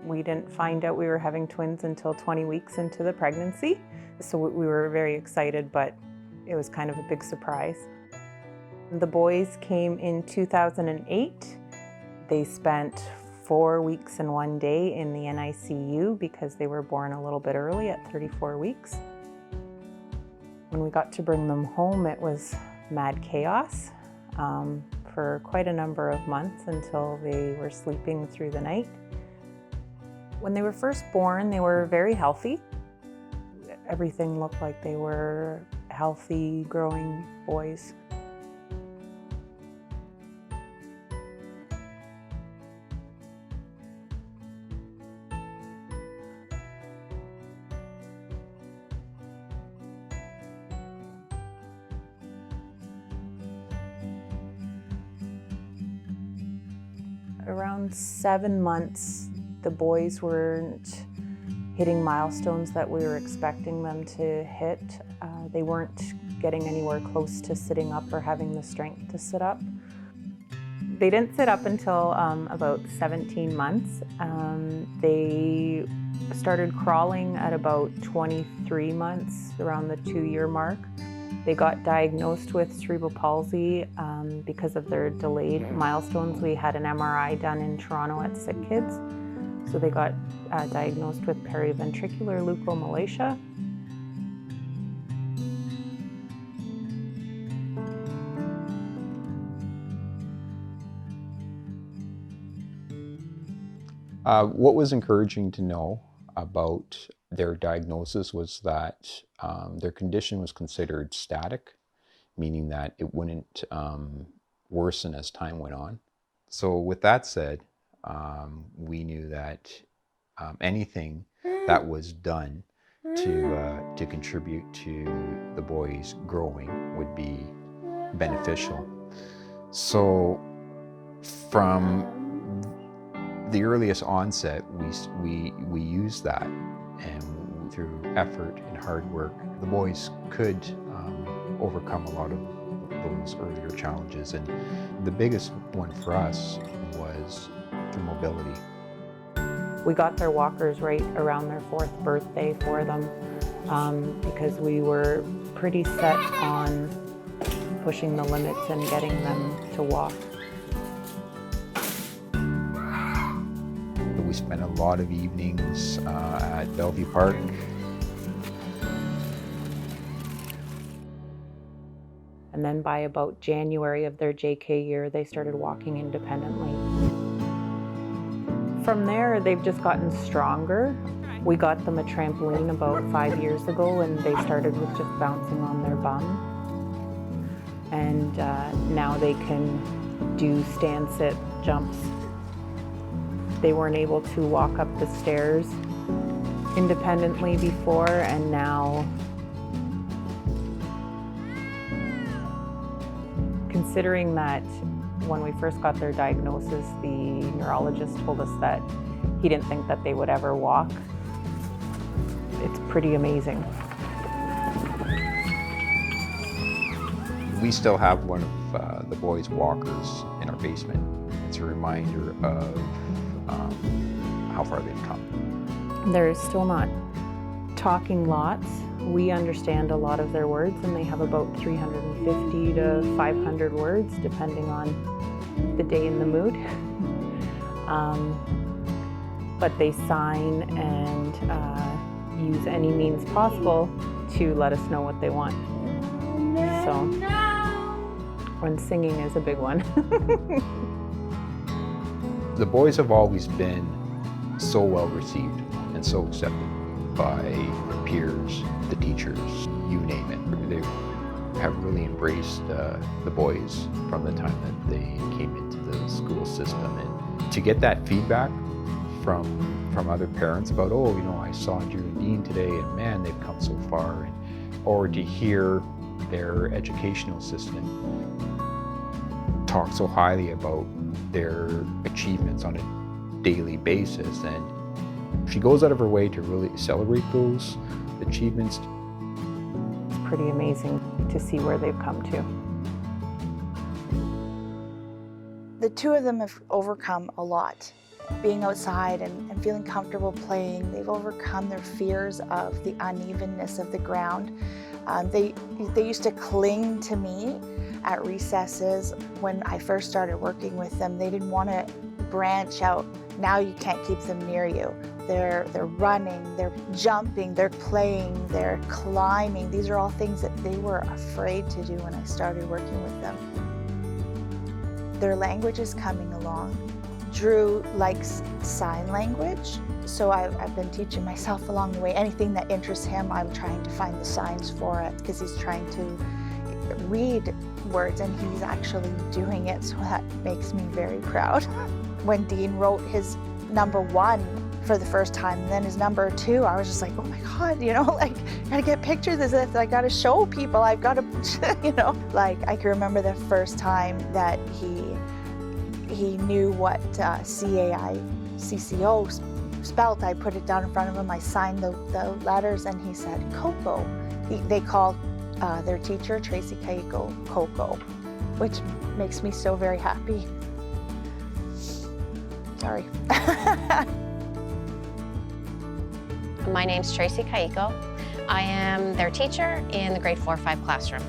We didn't find out we were having twins until 20 weeks into the pregnancy. So we were very excited, but it was kind of a big surprise. The boys came in 2008. They spent 4 weeks and 1 day in the NICU because they were born a little bit early at 34 weeks. When we got to bring them home, it was mad chaos for quite a number of months until they were sleeping through the night. When they were first born, they were very healthy. Everything looked like they were healthy, growing boys. Around 7 months, the boys weren't hitting milestones that we were expecting them to hit. They weren't getting anywhere close to sitting up or having the strength to sit up. They didn't sit up until about 17 months. They started crawling at about 23 months, around the 2-year mark. They got diagnosed with cerebral palsy because of their delayed milestones. We had an MRI done in Toronto at Sick Kids. So they got diagnosed with periventricular leukomalacia. What was encouraging to know about their diagnosis was that their condition was considered static, meaning that it wouldn't worsen as time went on. So with that said, we knew that anything that was done to contribute to the boys growing would be beneficial. So from the earliest onset, we used that, and through effort and hard work, the boys could overcome a lot of those earlier challenges. And the biggest one for us was through mobility. We got their walkers right around their 4th birthday for them because we were pretty set on pushing the limits and getting them to walk. We spent a lot of evenings at Bellevue Park. And then by about January of their JK year, they started walking independently. From there, they've just gotten stronger. We got them a trampoline about 5 years ago, and they started with just bouncing on their bum. And now they can do stand-sit jumps. They weren't able to walk up the stairs independently before, and now, considering that when we first got their diagnosis, the neurologist told us that he didn't think that they would ever walk, it's pretty amazing. We still have one of the boys' walkers in our basement. It's a reminder of how far they've come. They're still not talking lots. We understand a lot of their words, and they have about 350 to 500 words, depending on the day and the mood. But they sign and use any means possible to let us know what they want. So, when singing is a big one. The boys have always been so well received and so accepted by their peers, the teachers, you name it. They have really embraced the boys from the time that they came into the school system. And to get that feedback from other parents about, oh, you know, I saw Drew and Dean today, and man, they've come so far. Or to hear their educational assistant talk so highly about their achievements on a daily basis, and she goes out of her way to really celebrate those achievements. It's pretty amazing to see where they've come to. The Two of them have overcome a lot. Being outside and feeling comfortable playing, they've overcome their fears of the unevenness of the ground. They used to cling to me at recesses. When I first started working with them, they didn't want to branch out. Now you can't keep them near you. They're running, they're jumping, they're playing, they're climbing. These are all things that they were afraid to do when I started working with them. Their language is coming along. Drew likes sign language, so I've been teaching myself along the way. Anything that interests him, I'm trying to find the signs for it, because he's trying to read words and he's actually doing it, so that makes me very proud. When Dean wrote his number 1 for the first time, and then his number 2, I was just like, oh my God, you know, like, I gotta get pictures of this, I gotta show people, I've gotta, you know. Like, I can remember the first time that he knew what CAICCO spelt. I put it down in front of him, I signed the letters, and he said, Coco. They called their teacher, Tracy Kaiko, Coco, which makes me so very happy. Sorry. My name's Tracy Kaiko. I am their teacher in the grade 4-5 classroom.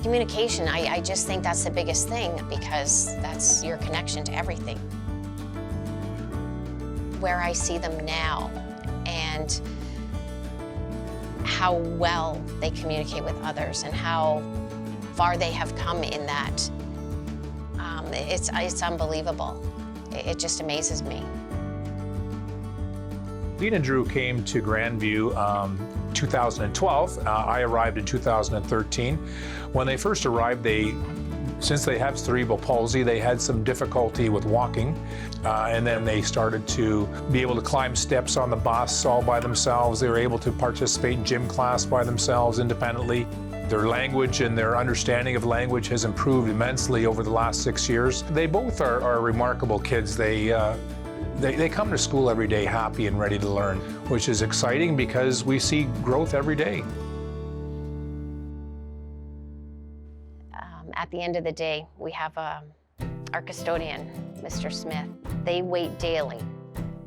Communication, I just think that's the biggest thing, because that's your connection to everything. Where I see them now and how well they communicate with others and how far they have come in that, it's unbelievable. It just amazes me. Dean and Drew came to Grandview 2012. I arrived in 2013. When they first arrived, since they have cerebral palsy, they had some difficulty with walking. And then they started to be able to climb steps on the bus all by themselves. They were able to participate in gym class by themselves independently. Their language and their understanding of language has improved immensely over the last 6 years. They both are remarkable kids. They come to school every day happy and ready to learn, which is exciting because we see growth every day. At the end of the day, we have our custodian, Mr. Smith. They wait daily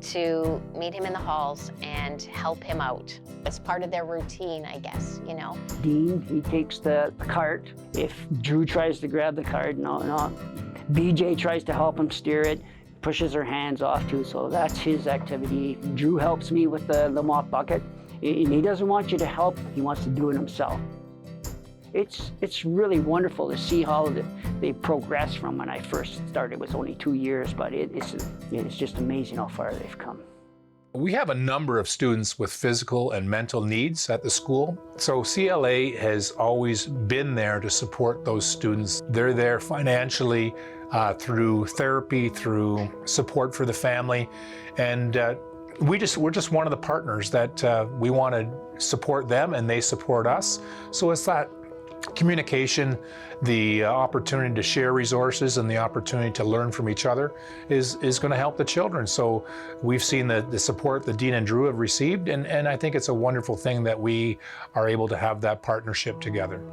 to meet him in the halls and help him out. It's part of their routine, I guess, you know. Dean, he takes the cart. If Drew tries to grab the cart, no. BJ tries to help him steer it, pushes her hands off too, so that's his activity. Drew helps me with the mop bucket, and he doesn't want you to help, he wants to do it himself. It's really wonderful to see how they progress from when I first started. It was only 2 years, but it's just amazing how far they've come. We have a number of students with physical and mental needs at the school. So CLA has always been there to support those students. They're there financially, through therapy, through support for the family. And we're just one of the partners that we want to support them and they support us. So it's that communication, the opportunity to share resources and the opportunity to learn from each other is going to help the children. So we've seen the support that Dean and Drew have received, and I think it's a wonderful thing that we are able to have that partnership together.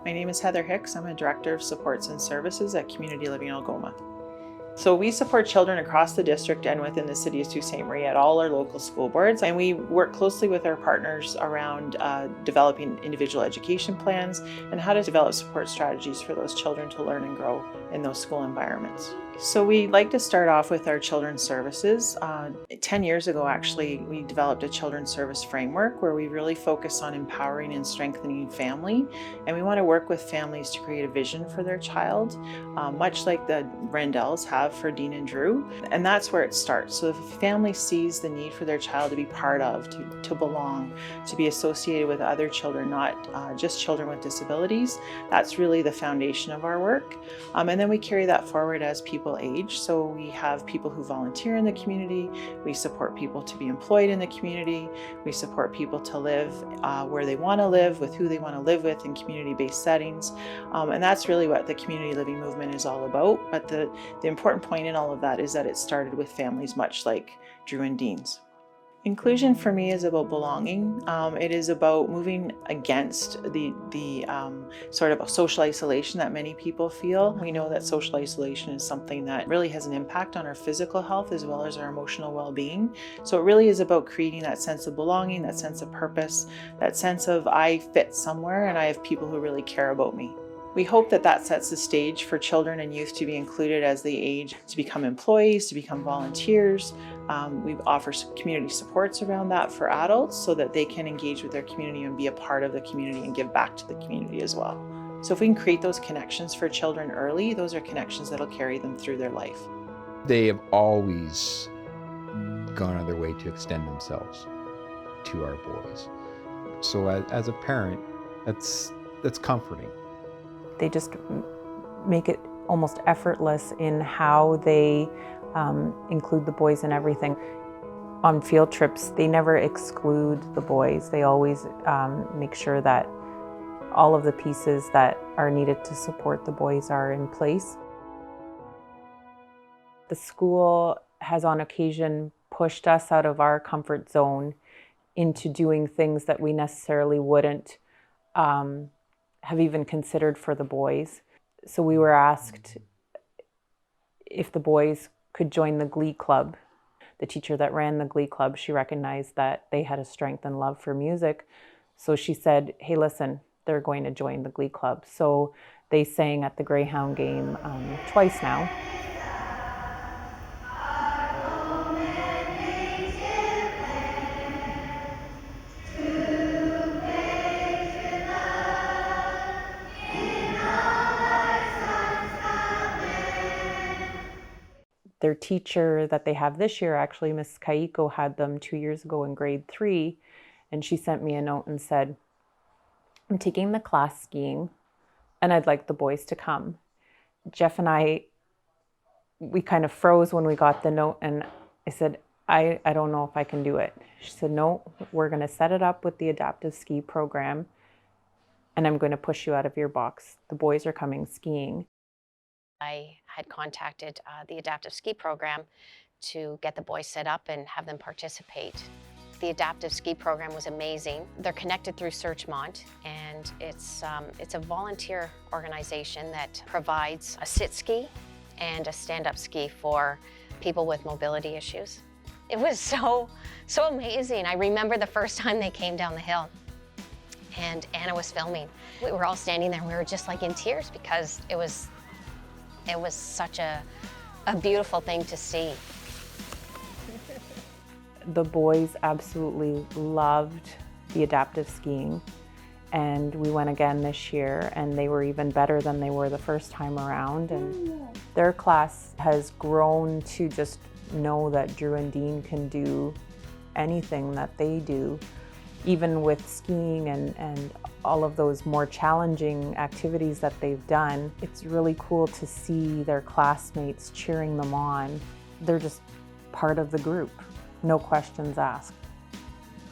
My name is Heather Hicks. I'm a Director of Supports and Services at Community Living Algoma. So we support children across the district and within the city of Sault Ste. Marie at all our local school boards, and we work closely with our partners around developing individual education plans and how to develop support strategies for those children to learn and grow in those school environments. So we like to start off with our children's services. 10 years ago, actually, we developed a children's service framework where we really focus on empowering and strengthening family. And we want to work with families to create a vision for their child, much like the Rendells have for Dean and Drew. And that's where it starts. So if a family sees the need for their child to be part of, to belong, to be associated with other children, not just children with disabilities, that's really the foundation of our work. And then we carry that forward as people age. So we have people who volunteer in the community. We support people to be employed in the community. We support people to live where they want to live, with who they want to live with in community-based settings. And that's really what the community living movement is all about. But the important point in all of that is that it started with families much like Drew and Dean's. Inclusion for me is about belonging. It is about moving against the sort of social isolation that many people feel. We know that social isolation is something that really has an impact on our physical health as well as our emotional well-being. So it really is about creating that sense of belonging, that sense of purpose, that sense of I fit somewhere and I have people who really care about me. We hope that that sets the stage for children and youth to be included as they age, to become employees, to become volunteers. We offer community supports around that for adults so that they can engage with their community and be a part of the community and give back to the community as well. So if we can create those connections for children early, those are connections that'll carry them through their life. They have always gone out of their way to extend themselves to our boys. So as a parent, that's comforting. They just make it almost effortless in how they include the boys in everything. On field trips, they never exclude the boys. They always make sure that all of the pieces that are needed to support the boys are in place. The school has on occasion pushed us out of our comfort zone into doing things that we necessarily wouldn't have even considered for the boys. So we were asked if the boys could join the Glee Club. The teacher that ran the Glee Club, she recognized that they had a strength and love for music. So she said, hey, listen, they're going to join the Glee Club. So they sang at the Greyhound game twice now. Their teacher that they have this year, actually, Miss Kaiko, had them 2 years ago in grade 3, and she sent me a note and said, I'm taking the class skiing, and I'd like the boys to come. Jeff and we kind of froze when we got the note, and I said, I don't know if I can do it. She said, no, we're going to set it up with the adaptive ski program, and I'm going to push you out of your box. The boys are coming skiing. I had contacted the adaptive ski program to get the boys set up and have them participate. The adaptive ski program was amazing. They're connected through Searchmont, and it's a volunteer organization that provides a sit ski and a stand-up ski for people with mobility issues. It was so amazing. I remember the first time they came down the hill and Anna was filming. We were all standing there and we were just like in tears because it was such a beautiful thing to see. The boys absolutely loved the adaptive skiing, and we went again this year, and they were even better than they were the first time around. And their class has grown to just know that Drew and Dean can do anything that they do, even with skiing and all of those more challenging activities that they've done. It's really cool to see their classmates cheering them on. They're just part of the group, no questions asked.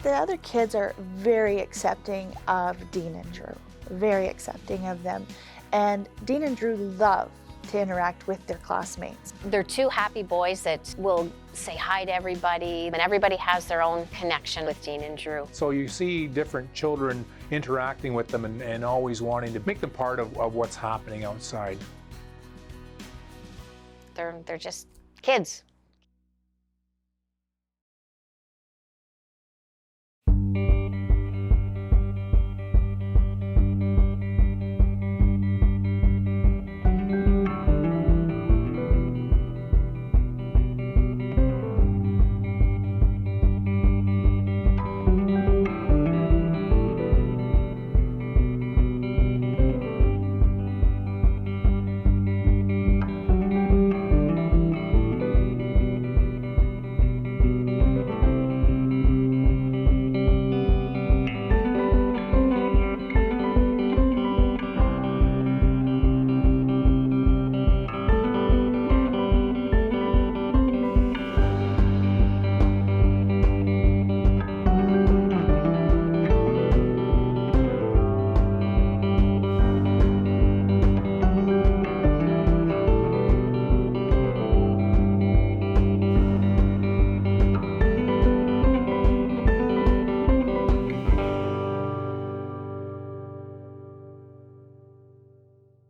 The other kids are very accepting of Dean and Drew, very accepting of them. And Dean and Drew love to interact with their classmates. They're two happy boys that will say hi to everybody, and everybody has their own connection with Dean and Drew. So you see different children interacting with them and always wanting to make them part of what's happening outside. They're just kids.